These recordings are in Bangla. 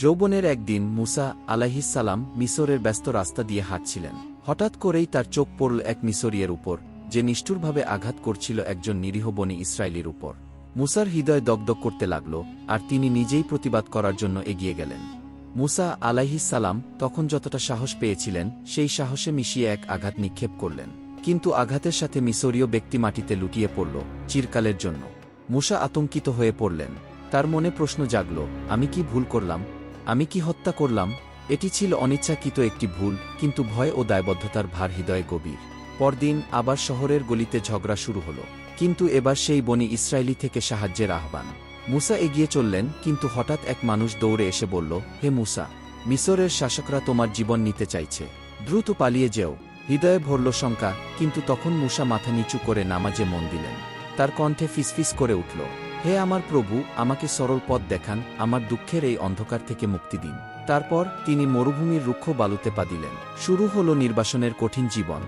যৌবনের একদিন মুসা আলাইহিসসালাম মিসরের ব্যস্ত রাস্তা দিয়ে হাঁটছিলেন। হঠাৎ করেই তার চোখ পড়ল এক মিসরীয়ের উপর, যে নিষ্ঠুরভাবে আঘাত করছিল একজন নিরীহ বনী ইসরায়েলির উপর। মুসার হৃদয় দগদগ করতে লাগল, আর তিনি নিজেই প্রতিবাদ করার জন্য এগিয়ে গেলেন। মুসা আলাইহিসসালাম তখন যতটা সাহস পেয়েছিলেন, সেই সাহসে মিশিয়ে এক আঘাত নিক্ষেপ করলেন। কিন্তু আঘাতের সাথে মিসরীয় ব্যক্তি মাটিতে লুটিয়ে পড়ল চিরকালের জন্য। মুসা আতঙ্কিত হয়ে পড়লেন। তার মনে প্রশ্ন জাগল, আমি কি ভুল করলাম? আমি কি হত্যা করলাম? এটি ছিল অনিচ্ছাকৃত একটি ভুল, কিন্তু ভয় ও দায়বদ্ধতার ভার হৃদয়ে গভীর। পরদিন আবার শহরের গলিতে ঝগড়া শুরু হল, কিন্তু এবার সেই বনী ইসরায়েলি থেকে সাহায্যের আহ্বান। মুসা এগিয়ে চললেন, কিন্তু হঠাৎ এক মানুষ দৌড়ে এসে বলল, হে মুসা, মিসরের শাসকরা তোমার জীবন নিতে চাইছে, দ্রুত পালিয়ে যেও। হৃদয়ে ভরল শঙ্কা, কিন্তু তখন মুসা মাথা নিচু করে নামাজে মন দিলেন। তার কণ্ঠে ফিসফিস করে উঠল, হে আমার প্রভু, আমাকে সরল পথ দেখান, আমার দুঃখের এই অন্ধকার থেকে মুক্তি দিন। তারপর তিনি মরুভূমির রুক্ষ বালুতে পা দিলেন। শুরু হল নির্বাসনের কঠিন জীবন।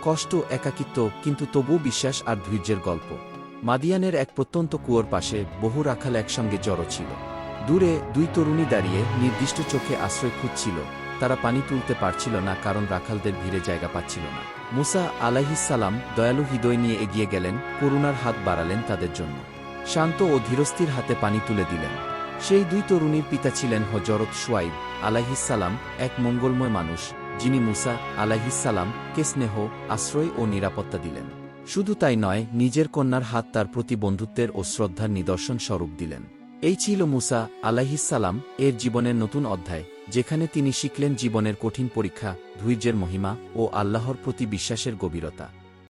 কষ্ট, একাকিত্ব, কিন্তু তবু বিশ্বাস আর ধৈর্যের গল্প। মাদিয়ানের এক প্রত্যন্ত কুয়োর পাশে বহু রাখাল একসঙ্গে জড়ো ছিল। দূরে দুই তরুণী দাঁড়িয়ে নির্দিষ্ট চোখে আশ্রয় খুঁজছিল। তারা পানি তুলতে পারছিল না, কারণ রাখালদের ভিড়ে জায়গা পাচ্ছিল না। মুসা আলাইহিসসালাম দয়ালু হৃদয় নিয়ে এগিয়ে গেলেন, করুণার হাত বাড়ালেন তাদের জন্য। শান্ত ও ধীরস্থির হাতে পানি তুলে দিলেন। সেই দুই তরুণীর পিতা ছিলেন হযরত শুআয়ব আলাইহিসসালাম, এক মঙ্গলময় মানুষ, যিনি মুসা আলাইহিসসালামকে স্নেহ, আশ্রয় ও নিরাপত্তা দিলেন। শুধু তাই নয়, নিজের কন্যার হাত তার প্রতি বন্ধুত্বের ও শ্রদ্ধার নিদর্শন স্বরূপ দিলেন। এই ছিল মুসা আলাইহিসসালাম এর জীবনের নতুন অধ্যায়, যেখানে তিনি শিখলেন জীবনের কঠিন পরীক্ষা, ধৈর্যের মহিমা ও আল্লাহর প্রতি বিশ্বাসের গভীরতা।